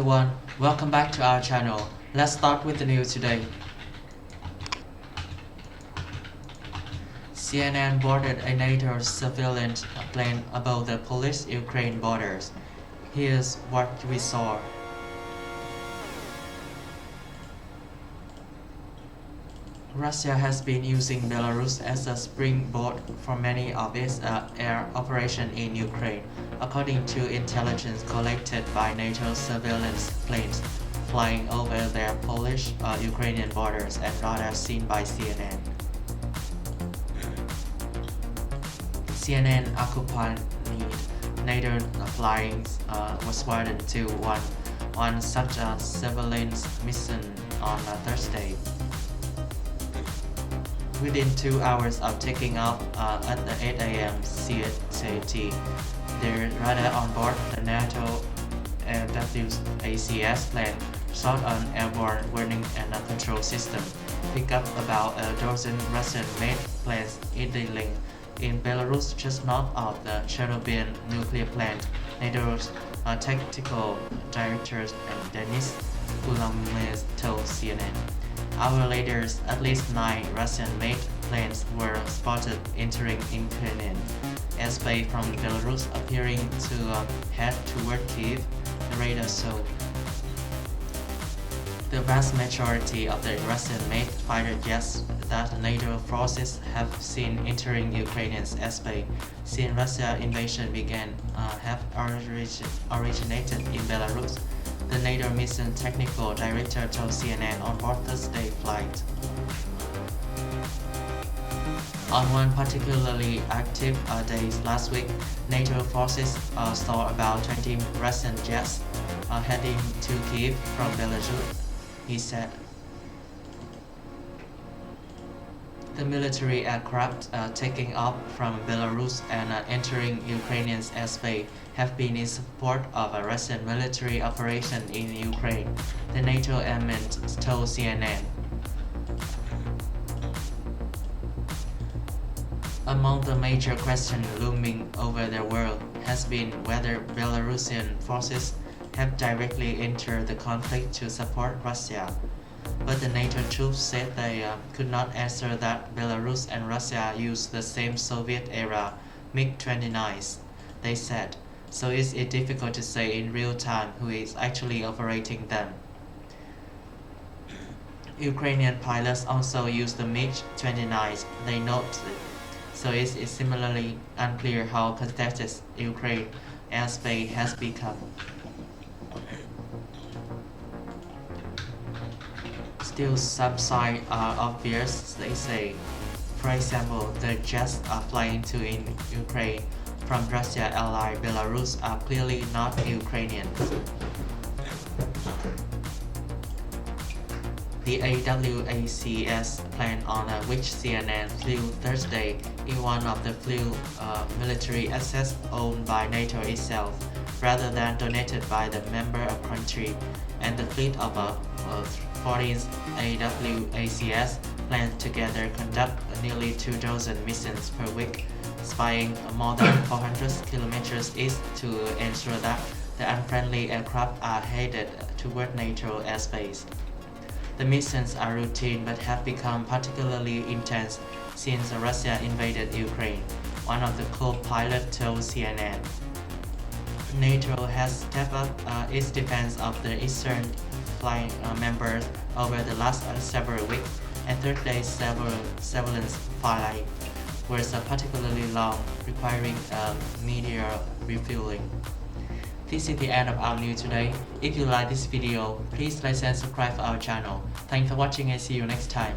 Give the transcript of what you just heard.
everyone, welcome back to our channel. Let's start with the news today. CNN boarded a NATO surveillance plane above the Polish-Ukrainian borders. Here's what we saw. Russia has been using Belarus as a springboard for many of its air operations in Ukraine, according to intelligence collected by NATO surveillance planes flying over their Polish-Ukrainian borders and radar seen by CNN. CNN accompanied NATO flying Squadron to one such a surveillance mission on Thursday. Within 2 hours of taking off at 8 a.m. CET, the radar on board the NATO AWACS plane shot an airborne warning and a control system, picked up about a dozen Russian-made planes idling in Belarus just north of the Chernobyl nuclear plant. NATO's tactical director Denis Guillaume told CNN. Hours later, at least 9 Russian-made planes were spotted entering Ukrainian airspace from Belarus, appearing to head toward Kyiv, the radar showed. The vast majority of the Russian-made fighter jets that NATO forces have seen entering Ukrainian airspace since Russia's invasion began have originated in Belarus. The NATO mission technical director told CNN on board Thursday flight. On one particularly active day last week, NATO forces saw about 20 Russian jets heading to Kyiv from Belarus, he said. The military aircraft taking off from Belarus and entering Ukrainian airspace have been in support of a Russian military operation in Ukraine, the NATO airman told CNN. Among the major questions looming over the world has been whether Belarusian forces have directly entered the conflict to support Russia. But the NATO troops said they could not answer that Belarus and Russia used the same Soviet-era MiG-29s, they said, so it's difficult to say in real time who is actually operating them. Ukrainian pilots also use the MiG-29s, they noted, so it's similarly unclear how contested Ukraine airspace has become. Still, some signs are obvious, they say. For example, the jets flying to Ukraine from Russia ally Belarus are clearly not Ukrainian. The AWACS plane on which CNN flew Thursday is one of the few military assets owned by NATO itself, rather than donated by the member country, and the fleet of 14 AWACS planes together conduct nearly 24 missions per week, spying more than 400 kilometers east to ensure that the unfriendly aircraft are headed toward NATO airspace. The missions are routine but have become particularly intense since Russia invaded Ukraine, one of the co-pilots told CNN. NATO has stepped up its defense of the eastern flying members over the last several weeks, and third-day surveillance flight was particularly long, requiring media refueling. This is the end of our news today. If you like this video, please like and subscribe to our channel. Thanks for watching and see you next time.